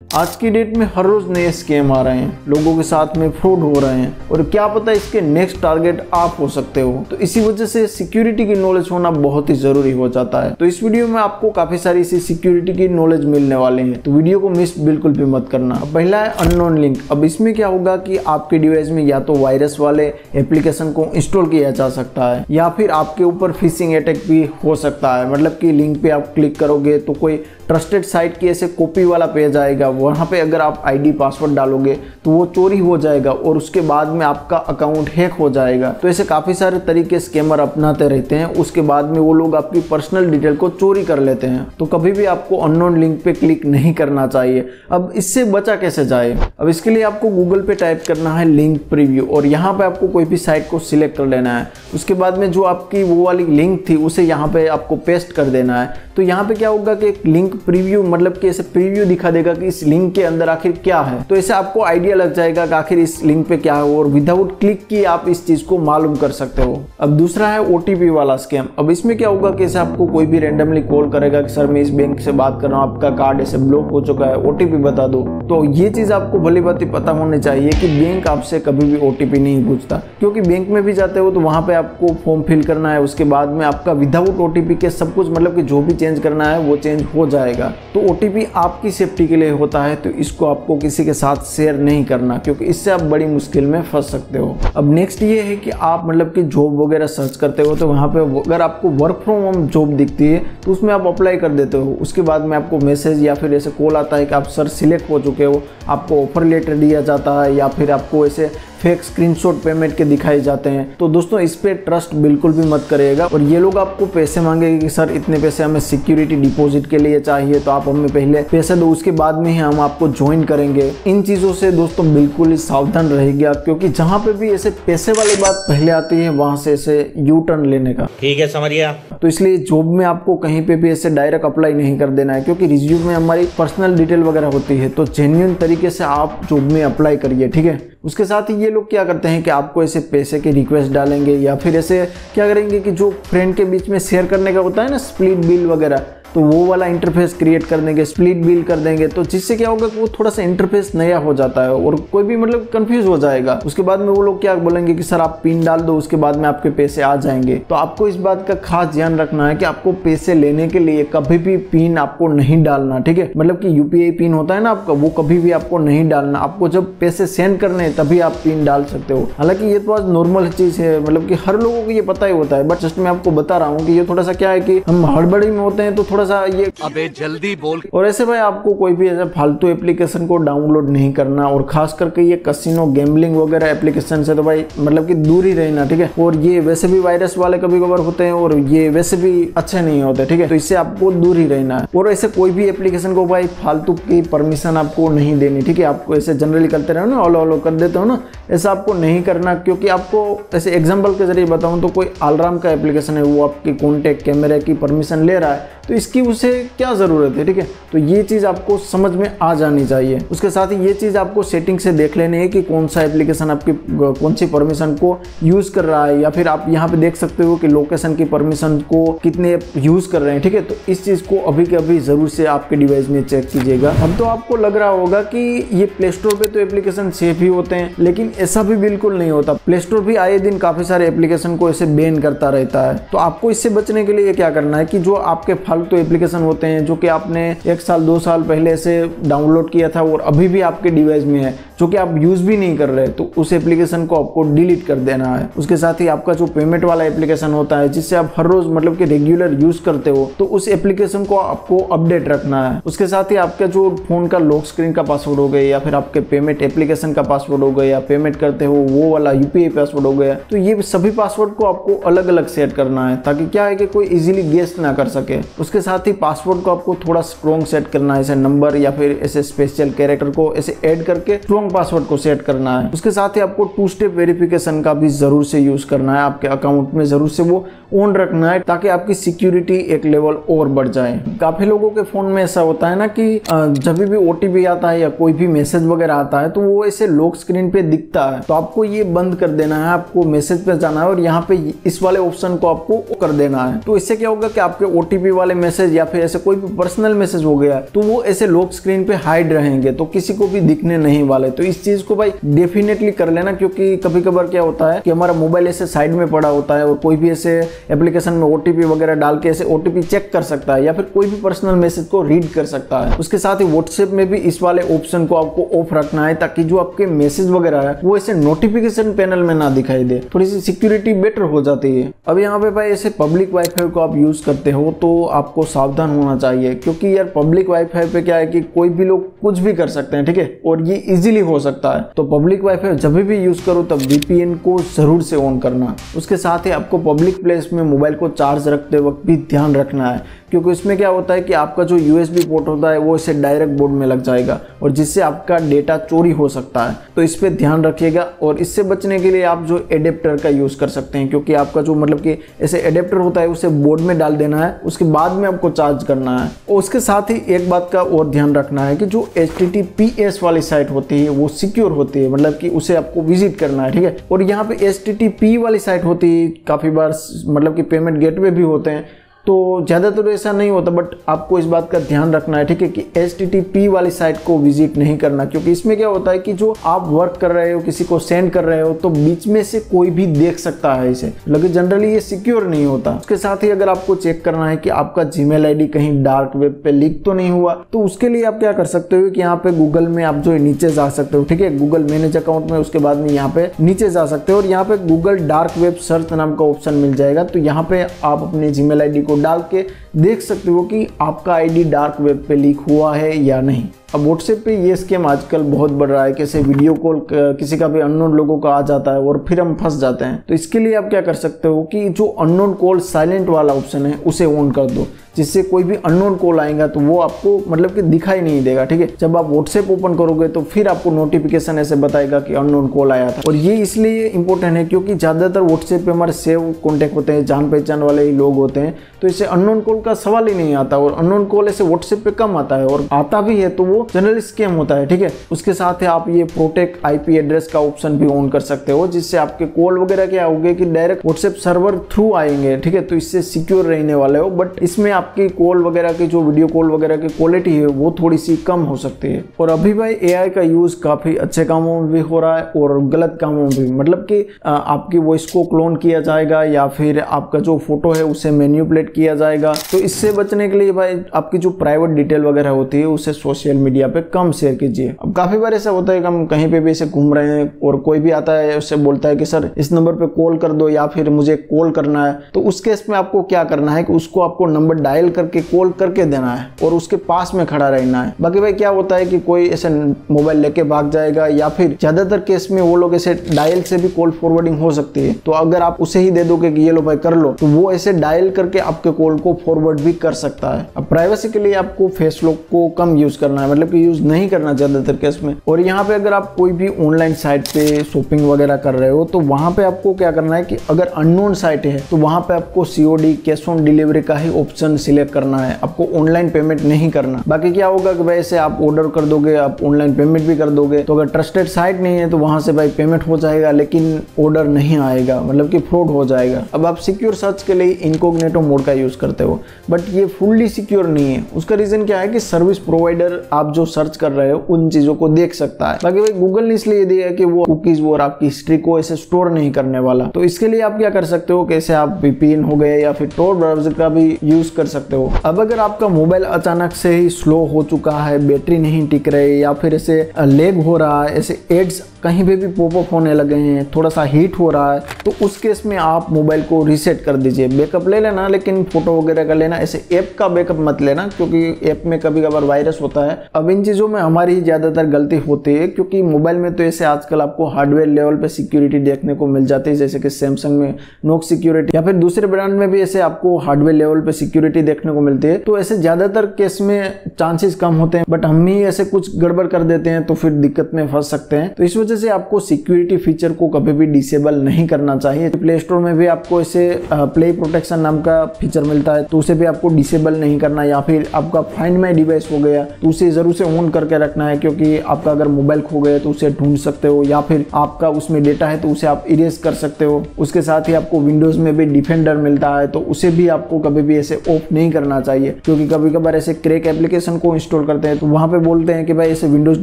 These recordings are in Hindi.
आज की डेट में हर रोज नए स्कैम आ रहे हैं, लोगों के साथ में फ्रॉड हो रहे हैं और क्या पता इसके नेक्स्ट टारगेट आप हो सकते हो। तो इसी वजह से सिक्योरिटी की नॉलेज होना बहुत ही जरूरी हो जाता है। तो इस वीडियो में आपको काफी सारी इसी सिक्योरिटी की नॉलेज मिलने वाले हैं, तो वीडियो को मिस बिल्कुल भी मत करना। अब पहला है अननोन लिंक। अब इसमें क्या होगा कि आपके डिवाइस में या तो वायरस वाले एप्लीकेशन को इंस्टॉल किया जा सकता है या फिर आपके ऊपर फिशिंग अटैक भी हो सकता है। मतलब कि लिंक पे आप क्लिक करोगे तो कोई ट्रस्टेड साइट की ऐसे कॉपी वाला पेज आएगा, वहाँ पे अगर आप आईडी पासवर्ड डालोगे तो वो चोरी हो जाएगा और उसके बाद में आपका अकाउंट हैक हो जाएगा। तो ऐसे काफ़ी सारे तरीके स्कैमर अपनाते रहते हैं। उसके बाद में वो लोग आपकी पर्सनल डिटेल को चोरी कर लेते हैं। तो कभी भी आपको अननोन लिंक पे क्लिक नहीं करना चाहिए। अब इससे बचा कैसे जाए? अब इसके लिए आपको गूगल पे टाइप करना है लिंक प्रीव्यू और यहाँ पे आपको कोई भी साइट को सिलेक्ट कर लेना है। उसके बाद में जो आपकी वो वाली लिंक थी उसे यहाँ पे आपको पेस्ट कर देना है। तो यहाँ पे क्या होगा कि एक लिंक प्रीव्यू, मतलब कि ऐसे प्रीव्यू दिखा देगा कि इस लिंक के अंदर आखिर क्या है। तो ऐसे आपको आइडिया लग जाएगा कि आखिर इस लिंक पे क्या है और विदाउट क्लिक की आप इस चीज को मालूम कर सकते हो। अब दूसरा है ओटीपी वाला स्कैम। अब इसमें क्या होगा कि ऐसे आपको कोई भी रैंडमली कॉल करेगा कि सर मैं इस बैंक से बात कर रहा हूँ, आपका कार्ड ऐसे ब्लॉक हो चुका है, ओटीपी बता दो। तो ये चीज आपको भली बात पता होनी चाहिए कि बैंक आपसे कभी भी ओटीपी नहीं पूछता, क्योंकि बैंक में भी जाते हो तो वहां पे आपको फॉर्म फिल करना है। उसके बाद में आपका विदाउट ओटीपी के सब कुछ, मतलब कि जो भी चेंज करना है वो चेंज हो जाएगा। तो ओटीपी आपकी सेफ्टी के लिए होता है, तो इसको आपको किसी के साथ शेयर नहीं करना, क्योंकि इससे आप बड़ी मुश्किल में फंस सकते हो। अब नेक्स्ट ये है कि आप मतलब कि जॉब वगैरह सर्च करते हो तो वहाँ पे अगर आपको वर्क फ्रॉम होम जॉब दिखती है तो उसमें आप अप्लाई कर देते हो। उसके बाद में आपको मैसेज या फिर ऐसे कॉल आता है कि आप सर सिलेक्ट हो चुके हो, आपको ऑफर लेटर दिया जाता है या फिर आपको ऐसे फेक स्क्रीनशॉट पेमेंट के दिखाए जाते हैं। तो दोस्तों इस पे ट्रस्ट बिल्कुल भी मत करिएगा। और ये लोग आपको पैसे मांगेंगे कि सर इतने पैसे हमें सिक्योरिटी डिपॉजिट के लिए चाहिए, तो आप हमें पहले पैसे दो, उसके बाद में ही हम आपको ज्वाइन करेंगे। इन चीजों से दोस्तों बिल्कुल ही सावधान रहिएगा, क्योंकि जहाँ पे भी ऐसे पैसे वाली बात पहले आती है वहां से ऐसे यू टर्न लेने का। ठीक है, समझ गया। तो इसलिए जॉब में आपको कहीं पे भी ऐसे डायरेक्ट अप्लाई नहीं कर देना है, क्योंकि रिज्यूम में हमारी पर्सनल डिटेल वगैरह होती है। तो जेन्युइन तरीके से आप जॉब में अप्लाई करिए, ठीक है। उसके साथ ही ये लोग क्या करते हैं कि आपको ऐसे पैसे की रिक्वेस्ट डालेंगे या फिर ऐसे क्या करेंगे कि जो फ्रेंड के बीच में शेयर करने का होता है ना, स्प्लिट बिल वगैरह, तो वो वाला इंटरफेस क्रिएट कर देंगे, स्प्लिट बिल कर देंगे। तो जिससे क्या होगा कि वो थोड़ा सा इंटरफेस नया हो जाता है और कोई भी मतलब कंफ्यूज हो जाएगा। उसके बाद में वो लोग क्या बोलेंगे कि सर आप पिन डाल दो, उसके बाद में आपके पैसे आ जाएंगे। तो आपको इस बात का खास ध्यान रखना है कि आपको पैसे लेने के लिए कभी भी पिन आपको नहीं डालना, ठीक है। मतलब कि यूपीआई पिन होता है ना आपका, वो कभी भी आपको नहीं डालना। आपको जब पैसे सेंड करने हैं तभी आप पिन डाल सकते हो। हालांकि ये तो आज नॉर्मल चीज है, मतलब कि हर लोगों को ये पता ही होता है, बट जस्ट मैं आपको बता रहा हूँ कि ये थोड़ा सा क्या है कि हम हड़बड़ी में होते हैं तो थोड़ा सा ये जल्दी बोल। और ऐसे भाई आपको कोई भी ऐसा फालतू एप्लीकेशन को डाउनलोड नहीं करना, और खास करके ये कसिनो गैम्बलिंग वगैरह एप्लीकेशन से तो भाई मतलब कि दूर ही रहना, ठीक है। और ये वैसे भी वायरस वाले कभी कभार होते हैं और ये वैसे भी अच्छे नहीं होते, ठीक है। तो इससे आपको दूर ही रहना है। और ऐसे कोई भी एप्लीकेशन को भाई फालतू की परमिशन आपको नहीं देनी, ठीक है। आपको ऐसे जनरली करते रहो ना, ऑलो ऑलो कर देते हो ना, ऐसा आपको नहीं करना। क्योंकि आपको ऐसे एग्जाम्पल के जरिए बताऊं तो कोई अलार्म का एप्लीकेशन है, वो आपकी कॉन्टेक्ट कैमरे की परमिशन ले रहा है, तो इसकी उसे क्या जरूरत है, ठीक है। तो ये चीज आपको समझ में आ जानी चाहिए। उसके साथ ही ये चीज आपको सेटिंग से देख लेनी है कि कौन सा एप्लीकेशन आपकी कौन सी परमिशन को यूज कर रहा है, या फिर आप यहाँ पे देख सकते हो कि लोकेशन की परमिशन को कितने यूज कर रहे हैं, ठीक है। तो इस चीज को अभी के अभी जरूर से आपके डिवाइस में चेक कीजिएगा। अब तो आपको लग रहा होगा कि ये प्ले स्टोर पे तो एप्लीकेशन सेफ ही होते हैं, लेकिन ऐसा भी बिल्कुल नहीं होता। प्ले स्टोर भी आए दिन काफी सारे एप्लीकेशन को ऐसे बैन करता रहता है। तो आपको इससे बचने के लिए क्या करना है कि जो आपके फालतू एप्लीकेशन होते हैं जो कि आपने 1 साल 2 साल पहले से डाउनलोड किया था और अभी भी आपके डिवाइस में है, जो कि आप यूज भी नहीं कर रहे, तो उस एप्लीकेशन को आपको डिलीट कर देना है। उसके साथ ही आपका जो पेमेंट वाला एप्लीकेशन होता है जिससे आप हर रोज मतलब कि रेगुलर यूज करते हो, तो उस एप्लीकेशन को आपको अपडेट रखना है। उसके साथ ही आपका जो फोन का लॉक स्क्रीन का पासवर्ड हो गया या फिर आपके पेमेंट एप्लीकेशन का पासवर्ड हो गया या पेमेंट करते हो वो वाला यूपीआई पासवर्ड हो गया, तो ये सभी पासवर्ड को आपको अलग अलग सेट करना है, ताकि क्या है कि कोई इजीली गेस ना कर सके। उसके साथ ही पासवर्ड को आपको थोड़ा स्ट्रॉन्ग सेट करना है, ऐसे नंबर या फिर ऐसे स्पेशल कैरेक्टर को ऐसे ऐड करके स्ट्रॉन्ग पासवर्ड को सेट करना है। उसके साथ ही आपको 2 स्टेप वेरिफिकेशन का भी जरूर से यूज करना है, आपके अकाउंट में जरूर से वो ऑन रखना है, ताकि आपकी सिक्योरिटी एक लेवल और बढ़ जाए। काफी लोगों के फोन में ऐसा होता है ना कि जब भी ओटीपी आता है या कोई भी मैसेज वगैरह आता है तो वो ऐसे लॉक स्क्रीन पे दिखता दिखता है तो आपको ये बंद कर देना है, आपको मैसेज पे जाना है और यहाँ पे इस वाले ऑप्शन को आपको कर देना है। तो इससे क्या होगा कि आपके OTP वाले मैसेज या फिर ऐसे कोई भी पर्सनल मैसेज हो गया तो वो ऐसे लॉक स्क्रीन पे हाइड रहेंगे, तो किसी को भी दिखने नहीं वाले। तो इस चीज को भाई डेफिनेटली कर लेना, क्योंकि कभी कभार क्या होता है कि हमारा मोबाइल ऐसे साइड में पड़ा होता है और कोई भी ऐसे एप्लीकेशन में OTP वगैरह डाल के ऐसे OTP चेक कर सकता है या फिर कोई भी पर्सनल मैसेज को रीड कर सकता है। उसके साथ ही व्हाट्सएप में भी इस वाले ऑप्शन को आपको ऑफ रखना है ताकि जो आपके मैसेज वगैरह है वो ऐसे नोटिफिकेशन पैनल में ना दिखाई दे, थोड़ी सी सिक्योरिटी बेटर हो जाती है। अब यहाँ पे भाई ऐसे पब्लिक वाईफाई को आप यूज करते हो तो आपको सावधान होना चाहिए, क्योंकि यार पब्लिक वाईफाई पे क्या है कि कोई भी लोग कुछ भी कर सकते हैं, ठीक है, और ये इजीली हो सकता है। तो पब्लिक वाईफाई जब भी यूज करो तब VPN को जरूर से ऑन करना। उसके साथ ही आपको पब्लिक प्लेस में मोबाइल को चार्ज रखते वक्त भी ध्यान रखना है, क्योंकि इसमें क्या होता है कि आपका जो USB पोर्ट होता है वो इसे डायरेक्ट बोर्ड में लग जाएगा और जिससे आपका डेटा चोरी हो सकता है। तो इस पे ध्यान रखिएगा और इससे बचने के लिए आप जो एडेप्टर का यूज कर सकते हैं, क्योंकि आपका जो मतलब कि ऐसे एडेप्टर होता है उसे बोर्ड में डाल देना है, उसके बाद में आपको चार्ज करना है। और उसके साथ ही एक बात का और ध्यान रखना है कि जो HTTPS वाली साइट होती है वो सिक्योर होती है, मतलब कि उसे आपको विजिट करना है, ठीक है। और यहाँ पे HTTP वाली साइट होती है, काफी बार मतलब कि पेमेंट गेटवे भी होते हैं, तो ज़्यादातर तो ऐसा नहीं होता, बट आपको इस बात का ध्यान रखना है, ठीक है, कि HTTP वाली साइट को विजिट नहीं करना, क्योंकि इसमें क्या होता है कि जो आप वर्क कर रहे हो, किसी को सेंड कर रहे हो, तो बीच में से कोई भी देख सकता है इसे, लेकिन जनरली ये सिक्योर नहीं होता। उसके साथ ही अगर आपको चेक करना है कि आपका Gmail ID कहीं डार्क वेब पे लीक तो नहीं हुआ, तो उसके लिए आप क्या कर सकते हो कि यहाँ पे गूगल में आप जो नीचे जा सकते हो, ठीक है, गूगल मैनेज अकाउंट में, उसके बाद में यहाँ पे नीचे जा सकते हो और यहाँ पे गूगल डार्क वेब सर्च नाम का ऑप्शन मिल जाएगा। तो यहाँ पे आप अपने Gmail ID को डाल के देख सकते हो कि आपका आईडी डार्क वेब पे लीक हुआ है या नहीं। अब व्हाट्सएप पे ये स्कैम आजकल बहुत बढ़ रहा है, कैसे वीडियो कॉल किसी का भी अननोन लोगों का आ जाता है और फिर हम फंस जाते हैं। तो इसके लिए आप क्या कर सकते हो कि जो अननोन कॉल साइलेंट वाला ऑप्शन है उसे ऑन कर दो, जिससे कोई भी अननोन कॉल आएगा तो वो आपको मतलब कि दिखाई नहीं देगा, ठीक है। जब आप व्हाट्सएप ओपन करोगे तो फिर आपको नोटिफिकेशन ऐसे बताएगा कि अननोन कॉल आया था। और ये इसलिए इंपॉर्टेंट है क्योंकि ज्यादातर व्हाट्सएप पे हमारे सेव कॉन्टेक्ट होते हैं, जान पहचान वाले ही लोग होते हैं, तो इससे अननोन कॉल का सवाल ही नहीं आता। और अननोन कॉल ऐसे व्हाट्सएप पे कम आता है, और आता भी है तो वो जनरली स्कैम होता है, ठीक है। उसके साथ ही आप ये प्रोटेक्ट IP एड्रेस का ऑप्शन भी ऑन कर सकते हो, जिससे आपके कॉल वगैरह क्या होंगे कि डायरेक्ट व्हाट्सएप सर्वर थ्रू आएंगे, ठीक है। तो इससे सिक्योर रहने वाले हो, बट इसमें आपकी कॉल वगैरह की जो वीडियो कॉल वगैरह की क्वालिटी है वो थोड़ी सी कम हो सकती है। और अभी भाई AI का यूज काफी अच्छे कामों में भी हो रहा है और गलत कामों में भी, मतलब कि आपकी वॉइस को क्लोन किया जाएगा या फिर आपका जो फोटो है उसे मैनिपुलेट किया जाएगा। तो इससे बचने के लिए भाई आपकी जो प्राइवेट डिटेल वगैरह होती है उसे सोशल मीडिया पे कम शेयर कीजिए। अब काफी बार ऐसा होता है कि हम कहीं पे भी ऐसे घूम रहे हैं और कोई भी आता है उससे बोलता है कि सर इस नंबर पे कॉल कर दो या फिर मुझे कॉल करना है, तो उस केस में आपको क्या करना है कि उसको आपको नंबर डायल करके कॉल करके देना है और उसके पास में खड़ा रहना है। बाकी भाई क्या होता है कि कोई ऐसे मोबाइल लेके भाग जाएगा या फिर ज्यादातर केस में वो लोग ऐसे डायल से भी कॉल फॉरवर्डिंग हो सकती है, तो अगर आप उसे ही दे दोगे कि ये लो भाई कर लो, तो वो ऐसे डायल करके आपके कॉल को फॉरवर्ड भी कर सकता है। अब प्राइवेसी के लिए आपको फेस लॉक को कम यूज करना है, मतलब कि यूज नहीं करना ज्यादातर केस में। और यहाँ पे अगर आप कोई भी ऑनलाइन साइट पे शॉपिंग वगैरह कर रहे हो तो वहां पे आपको क्या करना है कि अगर अननोन साइट है तो वहां पे आपको COD कैश ऑन डिलीवरी का ही ऑप्शन सिलेक्ट करना है, आपको ऑनलाइन पेमेंट नहीं करना। बाकी क्या होगा कि भाई से आप ऑर्डर कर दोगे, आप ऑनलाइन पेमेंट भी कर दोगे, तो अगर ट्रस्टेड साइट नहीं है तो वहां से भाई पेमेंट हो जाएगा लेकिन ऑर्डर नहीं आएगा, मतलब कि फ्रॉड हो जाएगा। अब आप सिक्योर सर्च के लिए इनकॉग्निटो मोड का यूज करते हो, बट ये फुल्ली सिक्योर नहीं है। उसका रीजन क्या है कि सर्विस प्रोवाइडर आप जो सर्च कर रहे हो उन चीजों को देख सकता है। बाकी भाई गूगल ने इसलिए दिया है कि वो कुकीज और आपकी हिस्ट्री को ऐसे स्टोर नहीं करने वाला। तो इसके लिए आप क्या कर सकते हो, कैसे आप VPN हो गए या फिर tor ब्राउजर का भी यूज कर सकते हो। अब अगर आपका मोबाइल अचानक से ही स्लो हो चुका है, बैटरी नहीं टिक रही या फिर ऐसे लेग हो रहा है, ऐसे एड्स कहीं पे भी पॉपअप होने लगे हैं, थोड़ा सा हीट हो रहा है, तो उस केस में आप मोबाइल को रीसेट कर दीजिए। बैकअप ले लेना, लेकिन फोटो वगैरह का लेना, ऐसे ऐप का बैकअप मत लेना क्योंकि ऐप में कभी कभार वायरस होता है। अब इन चीजों में हमारी ज्यादातर गलती होती है क्योंकि मोबाइल में तो ऐसे आजकल आपको हार्डवेयर लेवल पे सिक्योरिटी देखने को मिल जाती है, जैसे कि सैमसंग में नोक सिक्योरिटी या फिर दूसरे ब्रांड में भी ऐसे आपको हार्डवेयर लेवल पे सिक्योरिटी देखने को मिलती है। तो ऐसे ज्यादातर केस में चांसेस कम होते हैं, बट हम ही ऐसे कुछ गड़बड़ कर देते हैं तो फिर दिक्कत में फंस सकते हैं। तो इस वजह वजह से आपको सिक्योरिटी फीचर को कभी भी डिसेबल नहीं करना चाहिए। प्ले स्टोर में भी आपको ऐसे प्ले प्रोटेक्शन नाम का फीचर मिलता है, तो उसे भी आपको डिसेबल नहीं करना, या फिर आपका फाइंड माई डिवाइस हो गया तो उसे जरूर से ऑन करके रखना है, क्योंकि आपका अगर मोबाइल खो गया तो उसे ढूंढ सकते हो, या फिर आपका उसमें डेटा है तो उसे आप इरेज कर सकते हो। उसके साथ ही आपको विंडोज में भी डिफेंडर मिलता है, तो उसे भी आपको कभी भी ऐसे ऑफ नहीं करना चाहिए, क्योंकि कभी कभार ऐसे क्रैक एप्लीकेशन को इंस्टॉल करते हैं तो वहां पे बोलते हैं कि भाई ऐसे विंडोज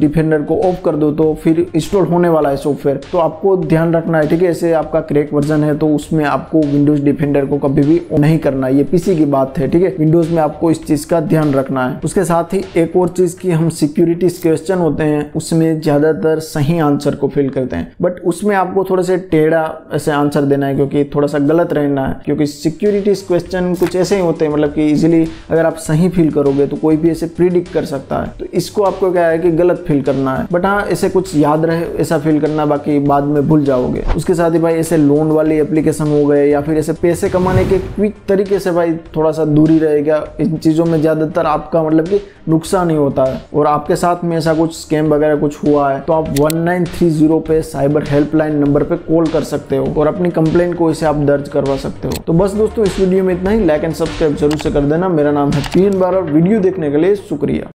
डिफेंडर को ऑफ कर दो, तो फिर इंस्टॉल होने वाला है सॉफ्टवेयर। तो आपको ध्यान रखना है, ठीक है। ऐसे आपका क्रैक वर्जन है तो उसमें आपको विंडोज डिफेंडर को कभी भी नहीं करना, ये पीसी की बात है, ठीक है। विंडोज में आपको इस चीज का ध्यान रखना है। उसके साथ ही एक और चीज की हम सिक्योरिटी क्वेश्चन होते हैं उसमें ज्यादातर सही आंसर को फिल करते हैं, बट उसमें आपको थोड़ा सा टेढ़ा ऐसे आंसर देना है, क्योंकि थोड़ा सा गलत रहना है, क्योंकि सिक्योरिटी क्वेश्चन कुछ ऐसे ही होते हैं, मतलब कि इजीली अगर आप सही फिल करोगे तो कोई भी ऐसे प्रिडिक्ट कर सकता है, तो इसको आपको क्या है कि गलत फिल करना है। बट हाँ, ऐसे कुछ याद रहे ऐसा फिल करना, बाकी बाद में भूल जाओगे। उसके साथ ही भाई ऐसे लोन वाली एप्लीकेशन हो गए या फिर ऐसे पैसे कमाने के क्विक तरीके से भाई थोड़ा सा दूरी रहेगा। इन चीजों में ज्यादातर आपका मतलब कि नुकसान ही होता है, और आपके साथ में ऐसा कुछ स्कैम वगैरह कुछ हुआ है तो आप 1930 पे साइबर हेल्पलाइन नंबर पे कॉल कर सकते हो और अपनी कंप्लेंट को इसे आप दर्ज करवा सकते हो। तो बस दोस्तों, इस वीडियो में इतना ही। लाइक एंड सब्सक्राइब जरूर से कर देना। मेरा नाम है पीएन बारह। वीडियो देखने के लिए शुक्रिया।